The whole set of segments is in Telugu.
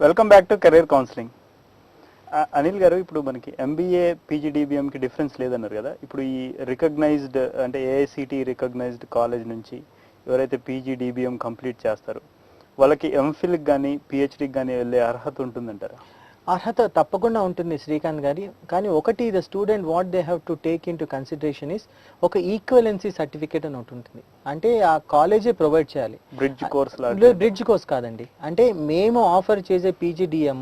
Welcome back to career counselling. Anil గారు, ఇప్పుడు మనకి ఎంబీఏ పీజీడీబీఎంకి డిఫరెన్స్ లేదన్నారు కదా. ఇప్పుడు ఈ రికగ్నైజ్డ్ అంటే ఏఐసిటి రికగ్నైజ్డ్ కాలేజ్ నుంచి ఎవరైతే పీజీడీబీఎం కంప్లీట్ చేస్తారో వాళ్ళకి ఎంఫిల్కి కానీ పిహెచ్డికి కానీ వెళ్ళే అర్హత ఉంటుందంటారా? అర్హత తప్పకుండా ఉంటుంది శ్రీకాంత్ గారి. కానీ ఒకటి, the student what they have to take in to consideration is ఒక ఈక్వలెన్సీ సర్టిఫికేట్ అని ఒకటి ఉంటుంది. అంటే ఆ కాలేజే ప్రొవైడ్ చేయాలి. బ్రిడ్జ్ కోర్స్ కాదండి. అంటే మేము ఆఫర్ చేసే PGDM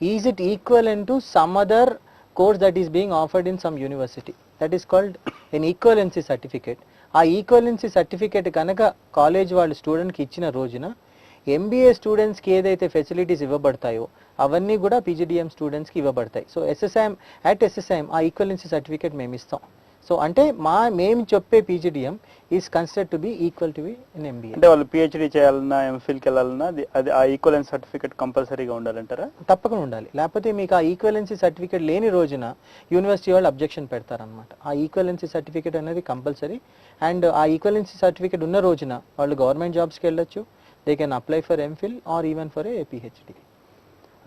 is it equivalent to some other course that is being offered in some university, that is called an equivalency certificate. ఆ ఈక్వలెన్సీ సర్టిఫికేట్ కనుక కాలేజ్ వాళ్ళు స్టూడెంట్కి ఇచ్చిన రోజున ఎంబీఏ స్టూడెంట్స్కి ఏదైతే ఫెసిలిటీస్ ఇవ్వబడతాయో అవన్నీ కూడా పీజీడిఎం స్టూడెంట్స్కి ఇవ్వబడతాయి. సో ఎస్ఎస్ఐఎం ఆ ఈక్వలెన్సీ సర్టిఫికేట్ మేము ఇస్తాం. సో అంటే మేము చెప్పే PGDM is considered to be equal to be in MBA. అంటే వాళ్ళు పిహెచ్డి చేయాలన్నా ఎంఫిల్కి వెళ్ళాలన్నా అది ఆ ఈక్వలెన్స్ సర్టిఫికేట్ కంపల్సరీగా ఉండాలంటారా? తప్పకుండా ఉండాలి. లేకపోతే మీకు ఆ ఈక్వలెన్సీ సర్టిఫికేట్ లేని రోజున యూనివర్సిటీ వాళ్ళు అబ్జెక్షన్ పెడతారనమాట. ఆ ఈక్వలెన్సీ సర్టిఫికేట్ అనేది కంపల్సరీ. అండ్ ఆ ఈక్వలెన్సీ సర్టిఫికేట్ ఉన్న రోజున వాళ్ళు గవర్నమెంట్ జాబ్స్కి వెళ్ళొచ్చు. They can apply for MPhil or even for a PhD.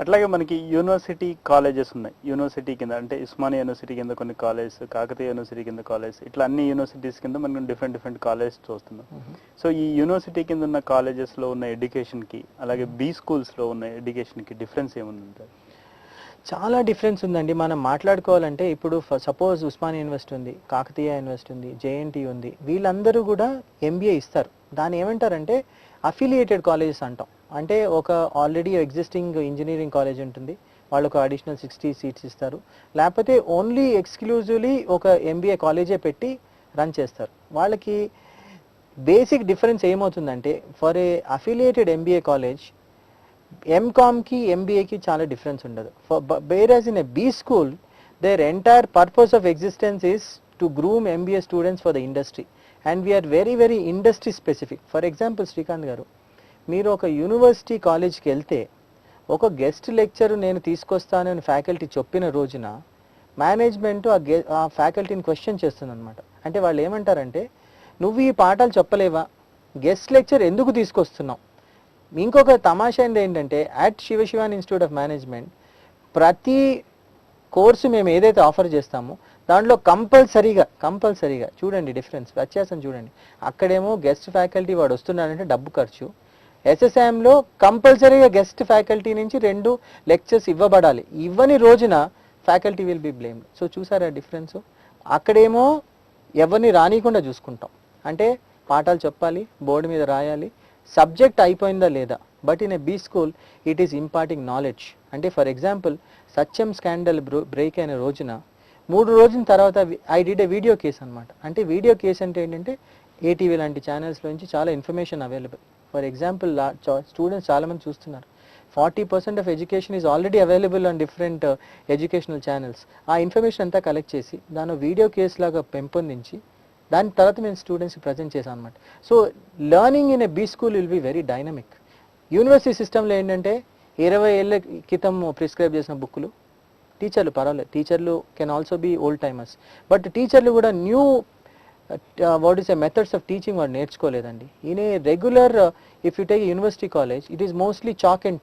అట్లాగే మనకి యూనివర్సిటీ కాలేజెస్ ఉన్నాయి. యూనివర్సిటీ కింద అంటే ఉస్మానియా యూనివర్సిటీ కింద కొన్ని కాలేజ్, కాకతీయ యూనివర్సిటీ కింద కాలేజ్, ఇట్లా అన్ని యూనివర్సిటీస్ కింద మనం డిఫరెంట్ కాలేజ్ చూస్తున్నాం. సో ఈ యూనివర్సిటీ కింద ఉన్న కాలేజెస్లో ఉన్న ఎడ్యుకేషన్కి అలాగే బీ స్కూల్స్లో ఉన్న ఎడ్యుకేషన్కి డిఫరెన్స్ ఏముంది? చాలా డిఫరెన్స్ ఉందండి. మనం మాట్లాడుకోవాలంటే ఇప్పుడు సపోజ్ ఉస్మానియా యూనివర్సిటీ ఉంది, కాకతీయ యూనివర్సిటీ ఉంది, జేఎన్టీ ఉంది. వీళ్ళందరూ కూడా ఎంబీఏ ఇస్తారు. దాన్ని ఏమంటారంటే అఫిలియేటెడ్ కాలేజెస్ అంటాం. అంటే ఒక ఆల్రెడీ ఎగ్జిస్టింగ్ ఇంజనీరింగ్ కాలేజ్ ఉంటుంది, వాళ్ళకు అడిషనల్ 60 సీట్స్ ఇస్తారు. లేకపోతే ఓన్లీ ఎక్స్క్లూజివ్లీ ఒక ఎంబీఏ కాలేజే పెట్టి రన్ చేస్తారు. వాళ్ళకి బేసిక్ డిఫరెన్స్ ఏమవుతుందంటే for a affiliated MBA college ఎంకామ్కి ఎంబీఏకి చాలా డిఫరెన్స్ ఉండదు. Whereas in a B school their entire purpose of existence is to groom MBA students for the industry and we're very industry specific. For example Srikanth garu, మీరు ఒక యూనివర్సిటీ కాలేజ్కి వెళ్తే ఒక గెస్ట్ లెక్చర్ నేను తీసుకొస్తానని ఫ్యాకల్టీ చెప్పిన రోజున మేనేజ్మెంట్ ఆ ఫ్యాకల్టీని క్వశ్చన్ చేస్తుందన్నమాట. అంటే వాళ్ళు ఏమంటారంటే, నువ్వు ఈ పాఠాలు చెప్పలేవా, గెస్ట్ లెక్చర్ ఎందుకు తీసుకొస్తున్నావు? ఇంకొక తమాషా ఏంటంటే అట్ శివశివాన్ ఇన్స్టిట్యూట్ ఆఫ్ మేనేజ్మెంట్ ప్రతి కోర్సు మేము ఏదైతే ఆఫర్ చేస్తామో దాంట్లో కంపల్సరీగా చూడండి డిఫరెన్స్, వ్యత్యాసం చూడండి. అక్కడేమో గెస్ట్ ఫ్యాకల్టీ వాడు వస్తున్నాడంటే డబ్బు ఖర్చు. ఎస్ఎస్ఐఎంలో కంపల్సరీగా గెస్ట్ ఫ్యాకల్టీ నుంచి 2 లెక్చర్స్ ఇవ్వబడాలి. ఇవ్వని రోజున faculty will be blamed. So చూసారా డిఫరెన్స్? అక్కడేమో ఎవరిని రానియకుండా చూసుకుంటాం. అంటే పాఠాలు చెప్పాలి, బోర్డు మీద రాయాలి, సబ్జెక్ట్ అయిపోయిందా లేదా. But in a B school it is imparting knowledge. అంటే for example Satyam scandal break అయిన రోజున 3 రోజుల తర్వాత I did a video case అనమాట. అంటే వీడియో కేస్ అంటే ఏంటంటే ఏటీవీ లాంటి ఛానల్స్లో నుంచి చాలా information available. For example students చాలామంది చూస్తున్నారు. 40% of education is already available on different educational channels. ఆ ఇన్ఫర్మేషన్ అంతా కలెక్ట్ చేసి దాన్ని వీడియో కేస్ లాగా పెంపొందించి దాని తర్వాత మేము స్టూడెంట్స్కి ప్రజెంట్ చేసాం అనమాట. So learning in a B school will be very dynamic. University సిస్టంలో ఏంటంటే 20 ఏళ్ళ క్రితం ప్రిస్క్రైబ్ చేసిన బుక్కులు, టీచర్లు పర్వాలేదు, టీచర్లు can also be old timers, but టీచర్లు కూడా new what is a methods of teaching వాడు నేర్చుకోలేదండి. In a regular if you take university college it is mostly chalk and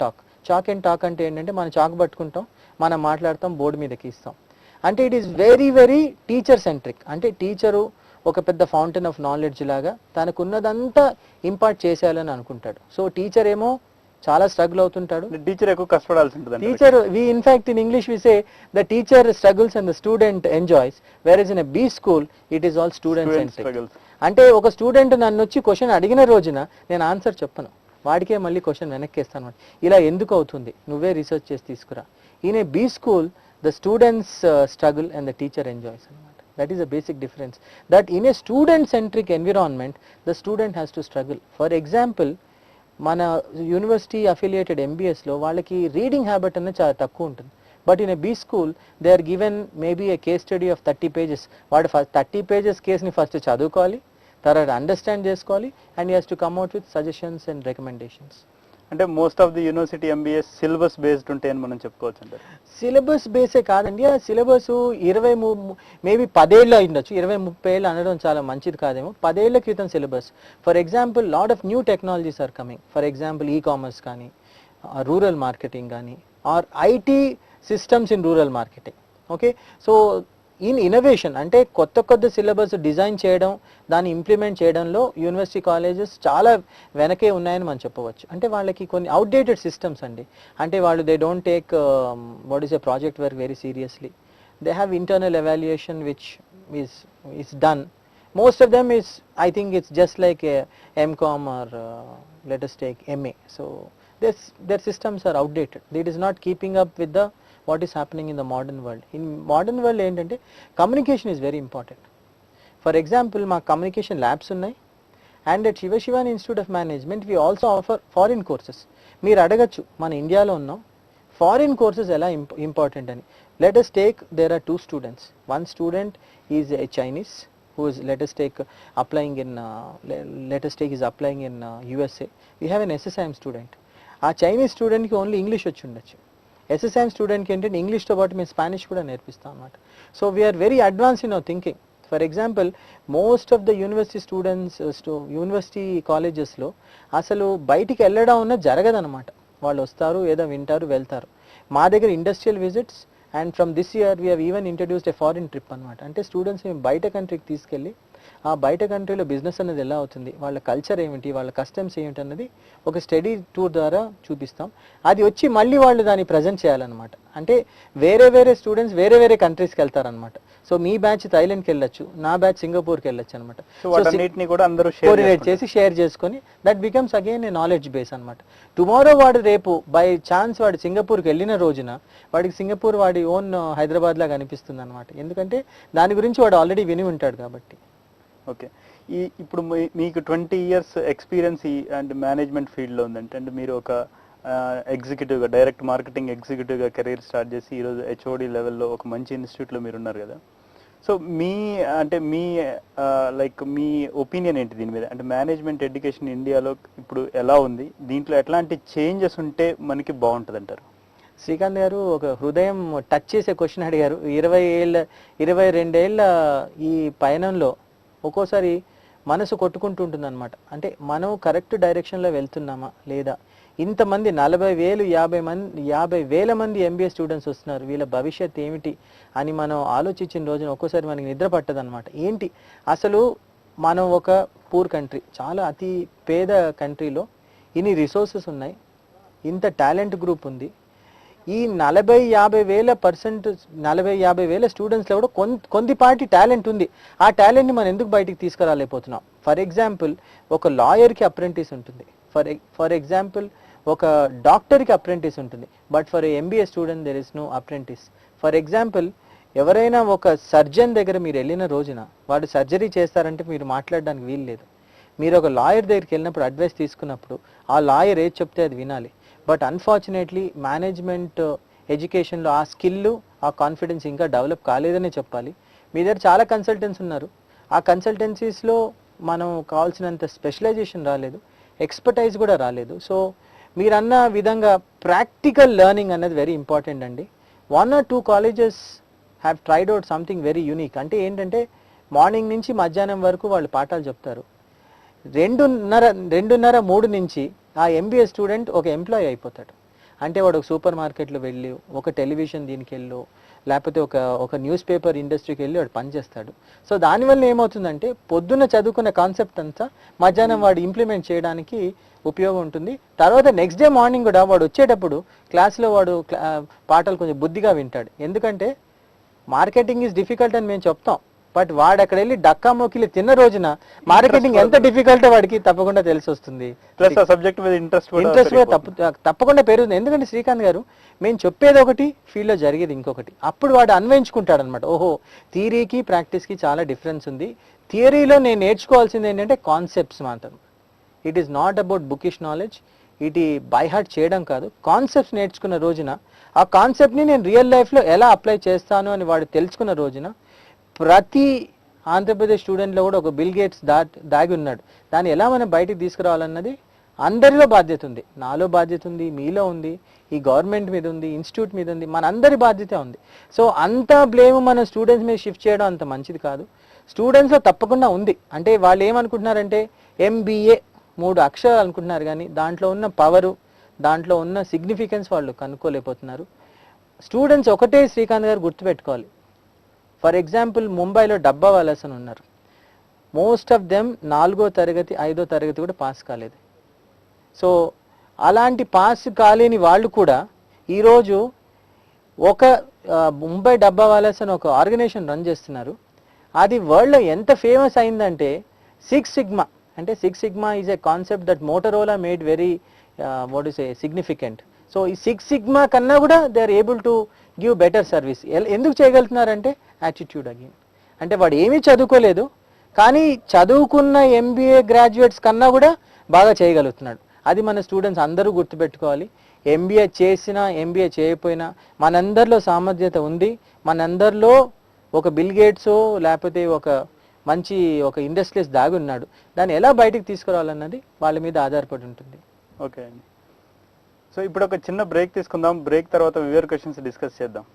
talk అంటే ఏంటంటే మనం చాక్ పట్టుకుంటాం, మనం మాట్లాడతాం, బోర్డు మీదకి ఇస్తాం. అంటే it is very teacher centric. అంటే టీచరు ఒక పెద్ద ఫౌంటైన్ ఆఫ్ నాలెడ్జ్ లాగా తనకున్నదంతా ఇంపార్ట్ చేసేయాలని అనుకుంటాడు. సో టీచర్ ఏమో చాలా స్ట్రగుల్ అవుతుంటాడు, టీచర్ ఎక్కువ కష్టపడాల్సి ఉంటుంది. Teacher in fact in English we say the teacher struggles and the student enjoys, where in a B school it is all student centric. అంటే ఒక స్టూడెంట్ నన్ను వచ్చి క్వశ్చన్ అడిగిన రోజున నేను ఆన్సర్ చెప్పను, వాడికే మళ్ళీ క్వశ్చన్ వెనక్కిస్తాను. ఇలా ఎందుకు అవుతుంది, నువ్వే రీసెర్చ్ చేసి తీసుకురా. In a B school the students struggle and the teacher enjoys అనమాట. That is a basic difference, that in a student centric environment the student has to struggle. For example, మన యూనివర్సిటీ అఫిలియేటెడ్ ఎంబీఎస్లో వాళ్ళకి రీడింగ్ హ్యాబిట్ అనేది చాలా తక్కువ ఉంటుంది. But in a B school they are given maybe a case study of 30 pages. వాడు 30 pages కేస్ని ఫస్ట్ చదువుకోవాలి, తర్వాత అండర్స్టాండ్ చేసుకోవాలి, and he has to come out with suggestions and recommendations. అంటే most of the university MBS syllabus based ఉంటాయని మనం చెప్పుకోవచ్చు అంటారు. సిలబస్ బేసే కాదండి, ఆ సిలబస్ 20 మేబీ 10 ఏళ్ళు అయిండొచ్చు. 20-30 ఏళ్ళు అనడం చాలా మంచిది కాదేమో. 10 ఏళ్ల క్రితం syllabus. For example lot of new technologies are coming. For example e commerce కానీ, రూరల్ మార్కెటింగ్ కానీ or IT systems in rural marketing. Okay, so in innovation అంటే కొత్త కొత్త సిలబస్ డిజైన్ చేయడం, దాన్ని ఇంప్లిమెంట్ చేయడంలో యూనివర్సిటీ కాలేజెస్ చాలా వెనకే ఉన్నాయని మనం చెప్పవచ్చు. అంటే వాళ్ళకి కొన్ని అవుట్డేటెడ్ సిస్టమ్స్ అండి. అంటే వాళ్ళు they don't take what is a project work very seriously. They have internal evaluation which is done. Most of them is, I think it's just like a MCom or let us take MA. So their systems are outdated. It is not keeping up with the what is happening in the modern world. In modern world ఏంటంటే communication is very important. For example, మా communication labs ఉన్నాయి, and at Shiva Shivani Institute of Management we also offer foreign courses. మీరు అడగచ్చు మన ఇండియాలో ఉన్నాం, ఫారిన్ కోర్సెస్ ఎలా ఇంపార్టెంట్ అని. Let us take, there are two students. One student is a Chinese who is, let us take, applying in is applying in USA. We have an SSIM student. ఆ చైనీస్ స్టూడెంట్కి ఓన్లీ ఇంగ్లీష్ వచ్చి ఉండొచ్చు. SSIM స్టూడెంట్కి ఏంటంటే ఇంగ్లీష్తో పాటు మేము స్పానిష్ కూడా నేర్పిస్తాం అన్నమాట. So we are very advance in our thinking. For example, most of the university students university కాలేజెస్లో అసలు బయటికి వెళ్ళడం అన్నది జరగదన్నమాట. వాళ్ళు వస్తారు, ఏదో వింటారు, వెళ్తారు. మా దగ్గర industrial visits, and from this year we have even introduced A foreign trip అనమాట. అంటే స్టూడెంట్స్ మేము బయట కంట్రీకి తీసుకెళ్ళి ఆ బయట కంట్రీలో బిజినెస్ అనేది ఎలా అవుతుంది, వాళ్ళ కల్చర్ ఏమిటి, వాళ్ళ కస్టమ్స్ ఏమిటి అన్నది ఒక స్టడీ టూర్ ద్వారా చూపిస్తాం. అది వచ్చి మళ్ళీ వాళ్ళు దాన్ని ప్రజెంట్ చేయాలన్నమాట. అంటే వేరే వేరే స్టూడెంట్స్ వేరే వేరే కంట్రీస్కి వెళ్తారనమాట. సో మీ బ్యాచ్ థైలాండ్కి వెళ్ళొచ్చు, నా బ్యాచ్ సింగపూర్కి వెళ్ళొచ్చు అనమాట. కోరిలేట్ చేసి షేర్ చేసుకొని that becomes again A knowledge base అనమాట. టుమారో వాడు రేపు బై ఛాన్స్ వాడు సింగపూర్కి వెళ్ళిన రోజున వాడికి సింగపూర్ వాడి ఓన్ హైదరాబాద్ లాగా అనిపిస్తుంది అనమాట. ఎందుకంటే దాని గురించి వాడు ఆల్రెడీ విని ఉంటాడు కాబట్టి. ఓకే, ఇప్పుడు మీకు 20 years ఎక్స్పీరియన్స్ అండ్ మేనేజ్మెంట్ ఫీల్డ్లో ఉందంటే, అంటే మీరు ఒక ఎగ్జిక్యూటివ్గా, డైరెక్ట్ మార్కెటింగ్ ఎగ్జిక్యూటివ్గా కెరీర్ స్టార్ట్ చేసి ఈరోజు HOD లెవెల్లో ఒక మంచి ఇన్స్టిట్యూట్లో మీరు ఉన్నారు కదా. సో మీ మీ ఒపీనియన్ ఏంటి దీని మీద? అంటే మేనేజ్మెంట్ ఎడ్యుకేషన్ ఇండియాలో ఇప్పుడు ఎలా ఉంది, దీంట్లో ఎట్లాంటి చేంజెస్ ఉంటే మనకి బాగుంటుంది అంటారు? శ్రీకాంత్ గారు ఒక హృదయం టచ్ చేసే క్వశ్చన్ అడిగారు. 22 ఏళ్ళ ఈ పయనంలో ఒక్కోసారి మనసు కొట్టుకుంటూ ఉంటుంది అనమాట. అంటే మనం కరెక్ట్ డైరెక్షన్లో వెళ్తున్నామా లేదా, ఇంతమంది 40,000 50,000 మంది MBA స్టూడెంట్స్ వస్తున్నారు, వీళ్ళ భవిష్యత్ ఏమిటి అని మనం ఆలోచించిన రోజున ఒక్కోసారి మనకి నిద్ర పట్టదనమాట. ఏంటి అసలు మనం ఒక పూర్ కంట్రీ, చాలా అతి పేద కంట్రీలో ఇన్ని రిసోర్సెస్ ఉన్నాయి, ఇంత టాలెంట్ గ్రూప్ ఉంది. ఈ 40,000 స్టూడెంట్స్లో కూడా కొద్దిపాటి టాలెంట్ ఉంది. ఆ టాలెంట్ని మనం ఎందుకు బయటికి తీసుకురాలేకపోతున్నాం? ఫర్ ఎగ్జాంపుల్, ఒక లాయర్కి అప్రెంటిస్ ఉంటుంది, ఫర్ ఎగ్జాంపుల్ ఒక డాక్టర్కి అప్రెంటిస్ ఉంటుంది, but for MBA student there is no apprentice. For example, ఎవరైనా ఒక సర్జన్ దగ్గర మీరు వెళ్ళిన రోజున వాడు సర్జరీ చేస్తారంటే మీరు మాట్లాడడానికి వీలు లేదు. మీరు ఒక లాయర్ దగ్గరికి వెళ్ళినప్పుడు అడ్వైస్ తీసుకున్నప్పుడు ఆ లాయర్ ఏది చెప్తే అది వినాలి. బట్ అన్ఫార్చునేట్లీ మేనేజ్మెంట్ ఎడ్యుకేషన్లో ఆ స్కిల్, ఆ కాన్ఫిడెన్స్ ఇంకా డెవలప్ కాలేదనే చెప్పాలి. మీ దగ్గర చాలా కన్సల్టెంట్స్ ఉన్నారు, ఆ కన్సల్టెన్సీస్లో మనం కావాల్సినంత స్పెషలైజేషన్ రాలేదు, ఎక్స్పర్టైజ్ కూడా రాలేదు. సో మీరు అన్న విధంగా ప్రాక్టికల్ లెర్నింగ్ అనేది వెరీ ఇంపార్టెంట్ అండి. 1 or 2 colleges have tried out something very unique. అంటే ఏంటంటే మార్నింగ్ నుంచి మధ్యాహ్నం వరకు వాళ్ళు పాఠాలు చెప్తారు, 2:30 నుంచి ఆ MBA స్టూడెంట్ ఒక ఎంప్లాయీ అయిపోతాడు. అంటే వాడు ఒక సూపర్ మార్కెట్లో వెళ్ళి, ఒక టెలివిజన్ దీనికి వెళ్ళు, లేకపోతే ఒక న్యూస్ పేపర్ ఇండస్ట్రీకి వెళ్ళి వాడు పనిచేస్తాడు. సో దానివల్ల ఏమవుతుందంటే పొద్దున్న చదువుకున్న కాన్సెప్ట్ అంతా మధ్యాహ్నం వాడు ఇంప్లిమెంట్ చేయడానికి ఉపయోగం ఉంటుంది. తర్వాత నెక్స్ట్ డే మార్నింగ్ కూడా వాడు వచ్చేటప్పుడు క్లాస్లో వాడు పాఠాలు కొంచెం బుద్ధిగా వింటాడు. ఎందుకంటే మార్కెటింగ్ ఈజ్ డిఫికల్ట్ అని మేము చెప్తాం, బట్ వాడు అక్కడ వెళ్ళి డక్కా మోకిలి తిన్న రోజున మార్కెటింగ్ ఎంత డిఫికల్ట్ వాడికి తప్పకుండా తెలిసి వస్తుంది. ఇంట్రెస్ట్ తప్పకుండా పెరుగుతుంది. ఎందుకంటే శ్రీకాంత్ గారు, మేము చెప్పేది ఒకటి, ఫీల్డ్లో జరిగేది ఇంకొకటి. అప్పుడు వాడు అన్వయించుకుంటాడు అనమాట. ఓహో, థియరీకి ప్రాక్టీస్కి చాలా డిఫరెన్స్ ఉంది. థియరీలో నేను నేర్చుకోవాల్సింది ఏంటంటే కాన్సెప్ట్స్ మాత్రం. It is not about bookish knowledge, ఇది బై హార్ట్ చేయడం కాదు. కాన్సెప్ట్స్ నేర్చుకున్న రోజున ఆ కాన్సెప్ట్ని నేను రియల్ లైఫ్లో ఎలా అప్లై చేస్తాను అని వాడు తెలుసుకున్న రోజున ప్రతి ఆంధ్రప్రదేశ్ స్టూడెంట్లో కూడా ఒక బిల్ గేట్స్ దాగి ఉన్నాడు. దాన్ని ఎలా మనం బయటికి తీసుకురావాలన్నది అందరిలో బాధ్యత ఉంది. నాలో బాధ్యత ఉంది, మీలో ఉంది, ఈ గవర్నమెంట్ మీద ఉంది, ఇన్స్టిట్యూట్ మీద ఉంది, మన అందరి బాధ్యత ఉంది. సో అంత బ్లేమ్ మన స్టూడెంట్స్ మీద షిఫ్ట్ చేయడం అంత మంచిది కాదు. స్టూడెంట్స్లో తప్పకుండా ఉంది. అంటే వాళ్ళు ఏమనుకుంటున్నారంటే MBA 3 అక్షరాలు అనుకుంటున్నారు, కానీ దాంట్లో ఉన్న పవరు, దాంట్లో ఉన్న సిగ్నిఫికెన్స్ వాళ్ళు కనుక్కోలేకపోతున్నారు. స్టూడెంట్స్ ఒకటే శ్రీకాంత్ గారు గుర్తుపెట్టుకోవాలి. ఫర్ ఎగ్జాంపుల్ ముంబైలో డబ్బా వాలస్ అని ఉన్నారు. మోస్ట్ ఆఫ్ దెమ్ 4వ తరగతి 5వ తరగతి కూడా పాస్ కాలేదు. సో అలాంటి పాస్ కాలేని వాళ్ళు కూడా ఈరోజు ఒక ముంబై డబ్బా వాలస్ అని ఒక ఆర్గనైజేషన్ రన్ చేస్తున్నారు. అది వరల్డ్లో ఎంత ఫేమస్ అయిందంటే సిక్స్ సిగ్మా, అంటే six sigma is a concept that Motorola made very what is a significant. So ఈ సిక్స్ సిగ్మా కన్నా కూడా they are able to give better service. ఎందుకు చేయగలుగుతున్నారంటే యాటిట్యూడ్ అగైన్. అంటే వాడు ఏమీ చదువుకోలేదు కానీ చదువుకున్న ఎంబీఏ గ్రాడ్యుయేట్స్ కన్నా కూడా బాగా చేయగలుగుతున్నాడు. అది మన స్టూడెంట్స్ అందరూ గుర్తుపెట్టుకోవాలి. ఎంబీఏ చేసినా ఎంబీఏ చేయకపోయినా మనందరిలో సామర్థ్యత ఉంది. మనందరిలో ఒక బిల్ గేట్స్ లేకపోతే ఒక ఇండస్ట్రియలిస్ట్ దాగి ఉన్నాడు. దాన్ని ఎలా బయటికి తీసుకురావాలన్నది వాళ్ళ మీద ఆధారపడి ఉంటుంది. ఓకే అండి. సో ఇప్పుడు ఒక చిన్న బ్రేక్ తీసుకుందాం. బ్రేక్ తర్వాత వ్యూయర్ క్వశ్చన్స్ డిస్కస్ చేద్దాం.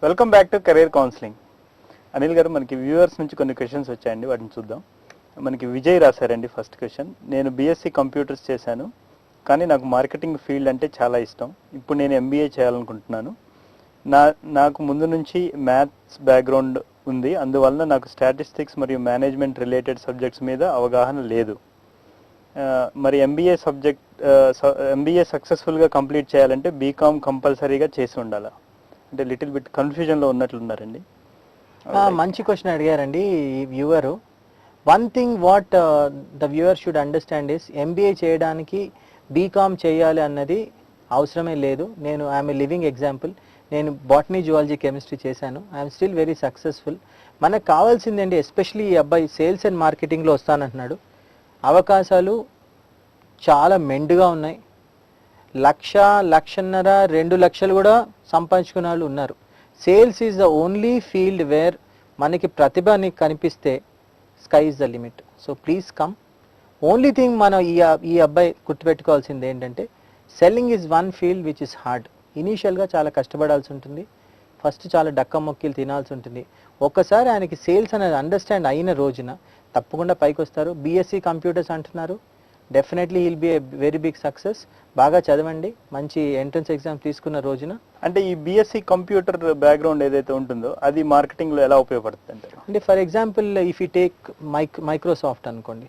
Welcome back to career counselling. Anil గారు, మనకి వ్యూవర్స్ నుంచి కొన్ని క్వశ్చన్స్ వచ్చాయండి, వాటిని చూద్దాం. మనకి విజయ్ రాశారండి ఫస్ట్ క్వశ్చన్. నేను బీఎస్సీ కంప్యూటర్స్ చేశాను కానీ నాకు మార్కెటింగ్ ఫీల్డ్ అంటే చాలా ఇష్టం. ఇప్పుడు నేను ఎంబీఏ చేయాలనుకుంటున్నాను. నాకు ముందు నుంచి మ్యాథ్స్ బ్యాక్గ్రౌండ్ ఉంది, అందువల్ల నాకు స్టాటిస్టిక్స్ మరియు మేనేజ్మెంట్ రిలేటెడ్ సబ్జెక్ట్స్ మీద అవగాహన లేదు. మరి ఎంబీఏ సక్సెస్ఫుల్గా కంప్లీట్ చేయాలంటే బీకామ్ కంపల్సరీగా చేసి ఉండాలా? అంటే లిటిల్ బిట్ కన్ఫ్యూజన్లో ఉన్నట్లున్నారండి. మంచి క్వశ్చన్ అడిగారండి ఈ viewer. One thing what the viewer should understand is, MBA చేయడానికి బీకామ్ చేయాలి అన్నది అవసరమే లేదు. I'm a living example. నేను బాటనీ, జువాలజీ, కెమిస్ట్రీ చేశాను. I'm still very successful. మనకు కావాల్సిందండి, ఎస్పెషలీ ఈ అబ్బాయి సేల్స్ అండ్ మార్కెటింగ్లో వస్తానంటున్నాడు. అవకాశాలు చాలా మెండుగా ఉన్నాయి. 1,00,000, 1,50,000, 2 లక్షలు కూడా సంపాదించుకునే వాళ్ళు ఉన్నారు. Sales is the only field wear మనకి ప్రతిభ కనిపిస్తే sky is the limit. So please come. Only thing మనం ఈ అబ్బాయి గుర్తుపెట్టుకోవాల్సింది ఏంటంటే, selling is one field which is hard. ఇనీషియల్గా చాలా కష్టపడాల్సి ఉంటుంది. ఫస్ట్ చాలా డక్క మొక్కిలు తినాల్సి ఉంటుంది. ఒక్కసారి ఆయనకి సేల్స్ అనేది అండర్స్టాండ్ అయిన రోజున తప్పకుండా పైకి వస్తారు. బీఎస్సీ కంప్యూటర్స్ అంటున్నారు, definitely will be a very big success. బాగా చదవండి, మంచి ఎంట్రన్స్ ఎగ్జామ్ తీసుకున్న రోజున. అంటే ఈ బీఎస్సీ కంప్యూటర్ బ్యాక్గ్రౌండ్ ఏదైతే ఉంటుందో అది మార్కెటింగ్లో ఎలా ఉపయోగపడుతుంది అంటే for example if you take Microsoft అనుకోండి,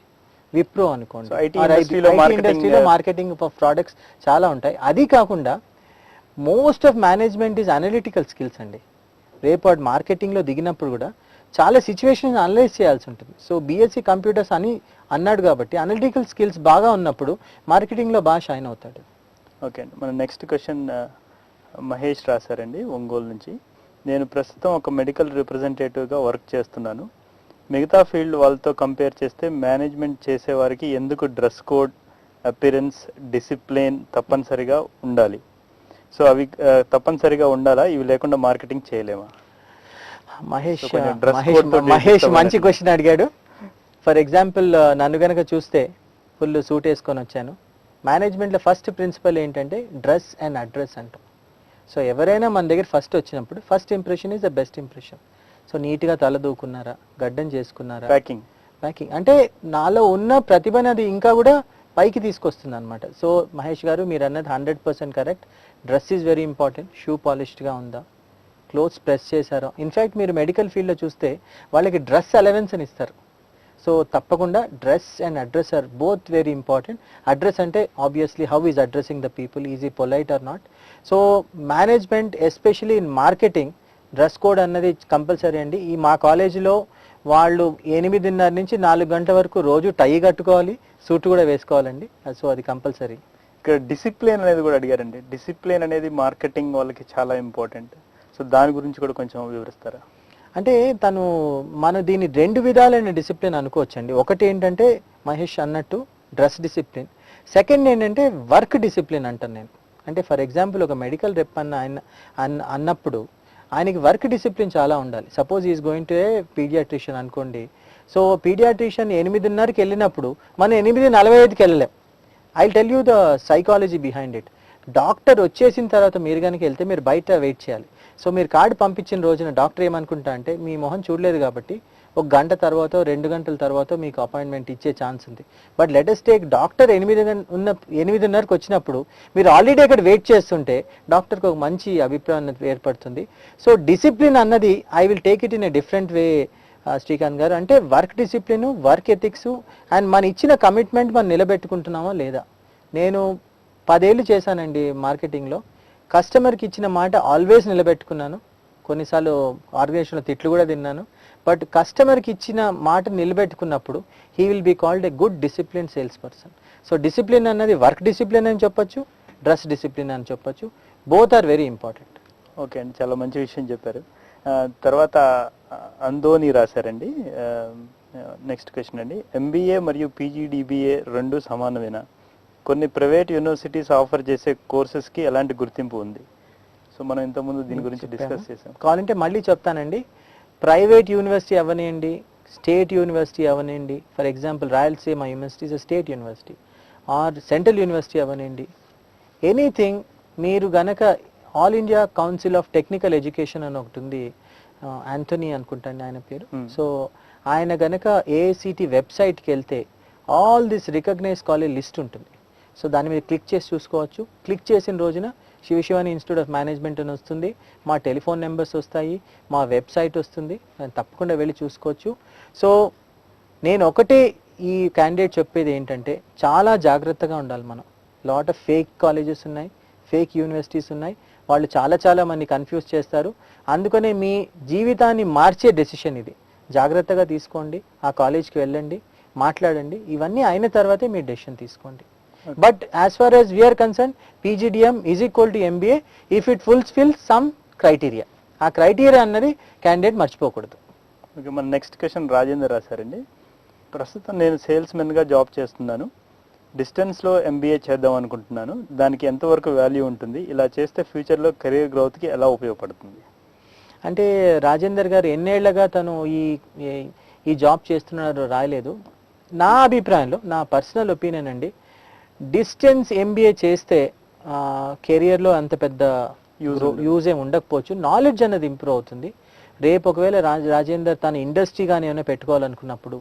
విప్రో అనుకోండి, ఐటీ ఇండస్ట్రీలో మార్కెటింగ్ ఆఫ్ ప్రోడక్ట్స్ చాలా ఉంటాయి. అది కాకుండా most of management is analytical skills అండి. రేపు మార్కెటింగ్లో దిగినప్పుడు కూడా చాలా సిచ్యువేషన్ అనలైజ్ చేయాల్సి ఉంటుంది. సో బీఎస్సీ కంప్యూటర్స్ అని అన్నాడు కాబట్టి అనలిటికల్ స్కిల్స్ బాగా ఉన్నప్పుడు మార్కెటింగ్లో బాగా షైన్ అవుతాడు. ఓకే అండి. మన నెక్స్ట్ క్వశ్చన్ మహేష్ రాశారండి ఒంగోలు నుంచి. నేను ప్రస్తుతం ఒక మెడికల్ రిప్రజెంటేటివ్గా వర్క్ చేస్తున్నాను. మిగతా ఫీల్డ్ వాళ్ళతో కంపేర్ చేస్తే మేనేజ్మెంట్ చేసేవారికి ఎందుకు డ్రెస్ కోడ్, అపిరెన్స్, డిసిప్లిన్ తప్పనిసరిగా ఉండాలి? సో అవి తప్పనిసరిగా ఉండాలా? ఇవి లేకుండా మార్కెటింగ్ చేయలేమా? మహేష్ మంచి క్వశ్చన్ అడిగాడు. ఫర్ ఎగ్జాంపుల్ నన్ను కనుక చూస్తే ఫుల్ సూట్ వేసుకొని వచ్చాను. మేనేజ్మెంట్లో ఫస్ట్ ప్రిన్సిపల్ ఏంటంటే డ్రెస్ అండ్ అడ్రస్ అంటాం. సో ఎవరైనా మన దగ్గర ఫస్ట్ వచ్చినప్పుడు first impression is the best impression. So నీట్గా తల దూకున్నారా, గడ్డం చేసుకున్నారా, ప్యాకింగ్ అంటే నాలో ఉన్న ప్రతిభని అది ఇంకా కూడా పైకి తీసుకొస్తుంది అనమాట. సో మహేష్ గారు మీరు అన్నది 100% correct. Dress is very important. Shoe పాలిష్డ్గా ఉందా, క్లోత్స్ ప్రెస్ చేశారో. ఇన్ఫ్యాక్ట్ మీరు మెడికల్ ఫీల్డ్లో చూస్తే వాళ్ళకి డ్రెస్ అలవెన్స్ అని ఇస్తారు. సో తప్పకుండా dress and address are both very important. Address అంటే obviously how is addressing the people, is he polite or not. So management especially in marketing dress code అన్నది కంపల్సరీ అండి. మా కాలేజీలో వాళ్ళు 8:30 నుంచి 4 గంటల వరకు రోజు టై కట్టుకోవాలి, సూట్ కూడా వేసుకోవాలండి. సో అది కంపల్సరీ. ఇక్కడ డిసిప్లిన్ అనేది కూడా అడిగారండి. డిసిప్లిన్ అనేది మార్కెటింగ్ వాళ్ళకి చాలా ఇంపార్టెంట్. సో దాని గురించి కూడా కొంచెం వివరిస్తారా? అంటే మన దీన్ని 2 విధాలైన డిసిప్లిన్ అనుకోవచ్చండి. ఒకటి ఏంటంటే మహేష్ అన్నట్టు డ్రెస్ డిసిప్లిన్. సెకండ్ ఏంటంటే వర్క్ డిసిప్లిన్ అంటాను నేను. అంటే ఫర్ ఎగ్జాంపుల్ ఒక మెడికల్ రెప్ అన్నప్పుడు ఆయనకి వర్క్ డిసిప్లిన్ చాలా ఉండాలి. Suppose is going to a paediatrician అనుకోండి. సో పీడియాట్రిషియన్ 8:30కి వెళ్ళినప్పుడు మనం 8:45కి వెళ్ళలేం. I tell you the psychology behind it. Doctor వచ్చేసిన తర్వాత మీరు కనుక వెళ్తే మీరు బయట వెయిట్ చేయాలి. సో మీరు కార్డు పంపించిన రోజున డాక్టర్ ఏమనుకుంటా అంటే మీ మొహం చూడలేదు కాబట్టి ఒక గంట తర్వాత 2 గంటల తర్వాత మీకు అపాయింట్మెంట్ ఇచ్చే ఛాన్స్ ఉంది. బట్ లెటెస్ట్ టేక్ డాక్టర్ 8:30కి వచ్చినప్పుడు మీరు ఆల్రెడీ అక్కడ వెయిట్ చేస్తుంటే డాక్టర్కి ఒక మంచి అభిప్రాయం ఏర్పడుతుంది. సో డిసిప్లిన్ అన్నది I will take it in a different way Srikanth గారు. అంటే work discipline, work ethics and మన ఇచ్చిన కమిట్మెంట్ మనం నిలబెట్టుకుంటున్నామా లేదా. నేను 10 ఏళ్ళు చేశానండి మార్కెటింగ్లో. కస్టమర్కి ఇచ్చిన మాట ఆల్వేస్ నిలబెట్టుకున్నాను. కొన్నిసార్లు ఆర్గనైజేషన్లో తిట్లు కూడా తిన్నాను. బట్ కస్టమర్కి ఇచ్చిన మాట నిలబెట్టుకున్నప్పుడు he will be called a good discipline sales person. So discipline అన్నది వర్క్ డిసిప్లిన్ అని చెప్పొచ్చు, డ్రెస్ డిసిప్లిన్ అని చెప్పొచ్చు. Both are very important. Okay అండి, చాలా మంచి విషయం చెప్పారు. తర్వాత అందోని రాశారండి. నెక్స్ట్ క్వశ్చన్ అండి, ఎంబీఏ మరియు పీజీడీబీఏ రెండు సమానమేనా? కొన్ని ప్రైవేట్ యూనివర్సిటీస్ ఆఫర్ చేసే కోర్సెస్కి ఎలాంటి గుర్తింపు ఉంది? సో మనం ఇంతకుముందు దీని గురించి డిస్కస్ చేసాం. కావాలంటే మళ్ళీ చెప్తానండి. ప్రైవేట్ యూనివర్సిటీ అవనివ్వండి, స్టేట్ యూనివర్సిటీ అవనివ్వండి, for example Rayalaseema university is state university, or central university అవనివ్వండి, ఎనీథింగ్ మీరు గనక all India council of technical education అని ఒకటి ఉంది, యాంథనీ అనుకుంటాను ఆయన పేరు. సో ఆయన గనక ఏఐసిటి వెబ్సైట్కి వెళ్తే all this recognise college list ఉంటుంది. సో దాన్ని మీరు క్లిక్ చేసి చూసుకోవచ్చు. క్లిక్ చేసిన రోజున శివశివాని ఇన్స్టిట్యూట్ ఆఫ్ మేనేజ్మెంట్ అని వస్తుంది, మా టెలిఫోన్ నెంబర్స్ వస్తాయి, మా వెబ్సైట్ వస్తుంది, తప్పకుండా వెళ్ళి చూసుకోవచ్చు. సో నేను ఒకటే ఈ క్యాండిడేట్ చెప్పేది ఏంటంటే చాలా జాగ్రత్తగా ఉండాలి మనం. లాట్ ఆఫ్ ఫేక్ కాలేజెస్ ఉన్నాయి, ఫేక్ యూనివర్సిటీస్ ఉన్నాయి, వాళ్ళు చాలా మంది కన్ఫ్యూజ్ చేస్తారు. అందుకనే మీ జీవితాన్ని మార్చే డెసిషన్ ఇది. జాగ్రత్తగా తీసుకోండి, ఆ కాలేజ్కి వెళ్ళండి, మాట్లాడండి, ఇవన్నీ అయిన తర్వాతే మీరు డెసిషన్ తీసుకోండి. But as far as we are concern, PGDM is equal to MBA if it fulfil some criteria. ఆ క్రైటీరియా అన్నది క్యాండిడేట్ మర్చిపోకూడదు. ఓకే, మన నెక్స్ట్ క్వశ్చన్ రాజేందర్ రాశారండి. ప్రస్తుతం నేను సేల్స్మెన్గా జాబ్ చేస్తున్నాను, డిస్టెన్స్లో ఎంబీఏ చేద్దాం అనుకుంటున్నాను, దానికి ఎంతవరకు వాల్యూ ఉంటుంది? ఇలా చేస్తే ఫ్యూచర్లో కెరీర్ గ్రోత్కి ఎలా ఉపయోగపడుతుంది? అంటే రాజేందర్ గారు ఎన్నేళ్లగా తను ఈ జాబ్ చేస్తున్నారో రాయలేదు. నా అభిప్రాయంలో, నా పర్సనల్ ఒపీనియన్ అండి, డిస్టెన్స్ ఎంబీఏ చేస్తే కెరియర్లో అంత పెద్ద యూజ్ ఏమి ఉండకపోవచ్చు. నాలెడ్జ్ అన్నది ఇంప్రూవ్ అవుతుంది. రేపు ఒకవేళ రాజేందర్ తన ఇండస్ట్రీ కానీ ఏమైనా పెట్టుకోవాలనుకున్నప్పుడు,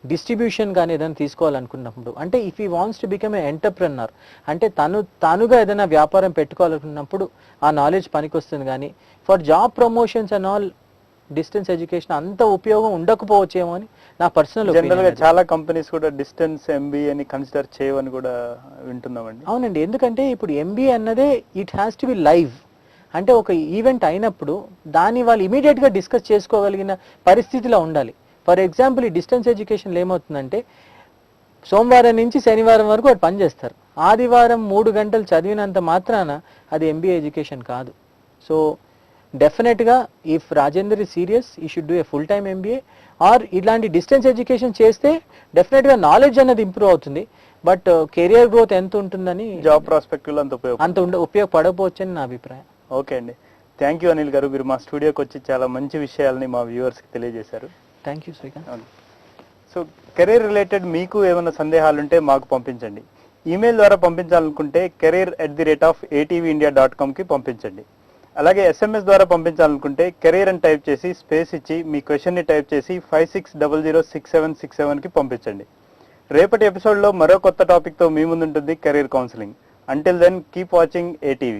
డిస్ట్రిబ్యూషన్ కానీ ఏదైనా తీసుకోవాలనుకున్నప్పుడు, అంటే ఇఫ్ ఈ wants to become a entrepreneur, అంటే తనుగా ఏదైనా వ్యాపారం పెట్టుకోవాలనుకున్నప్పుడు ఆ నాలెడ్జ్ పనికొస్తుంది. కానీ for job promotions and all distance education అంత ఉపయోగం ఉండకపోవచ్చేమో అని నా పర్సనల్ జనరల్ గా చాలా కంపెనీస్ కూడా డిస్టెన్స్ ఎంబీఏ అని కన్సిడర్ చేయవని కూడా వింటున్నామండి. అవునండి, ఎందుకంటే ఇప్పుడు ఎంబీఏ అన్నదే it has to be live. అంటే ఒక ఈవెంట్ అయినప్పుడు దాన్ని వాళ్ళు ఇమీడియట్ గా డిస్కస్ చేసుకోగలిగిన పరిస్థితిలో ఉండాలి. ఫర్ ఎగ్జాంపుల్ ఈ డిస్టెన్స్ ఎడ్యుకేషన్లో ఏమవుతుందంటే సోమవారం నుంచి శనివారం వరకు వాడు పనిచేస్తారు. ఆదివారం 3 గంటలు చదివినంత మాత్రాన అది ఎంబీఏ ఎడ్యుకేషన్ కాదు. సో డెఫినెట్గా ఇఫ్ రాజేందర్ ఇస్ సీరియస్, ఈ should do a full time MBA are ఇలాంటి డిస్టెన్స్ ఎడ్యుకేషన్ చేస్తే డెఫినెట్గా నాలెడ్జ్ అనేది ఇంప్రూవ్ అవుతుంది. బట్ కెరియర్ గ్రోత్ ఎంత ఉంటుందని, జాబ్ ప్రాస్పెక్టివ్ అంత ఉపయోగపడకపోవచ్చు అని నా అభిప్రాయం. ఓకే అండి, థ్యాంక్ యూ అనిల్ గారు. మీరు మా స్టూడియోకి వచ్చి చాలా మంచి విషయాలని మా వ్యూవర్స్కి తెలియజేశారు. Thank you Srikanth. So career related మీకు ఏమైనా సందేహాలు ఉంటే మాకు పంపించండి. ఈమెయిల్ ద్వారా పంపించాలనుకుంటే career@atvindia.com పంపించండి. అలాగే SMS ద్వారా పంపించాలనుకుంటే కెరీర్ అని టైప్ చేసి స్పేస్ ఇచ్చి మీ క్వశ్చన్ని టైప్ చేసి 56006767 పంపించండి. రేపటి ఎపిసోడ్లో మరో కొత్త టాపిక్తో మీ ముందుంటుంది career counselling. Until then keep watching ATV.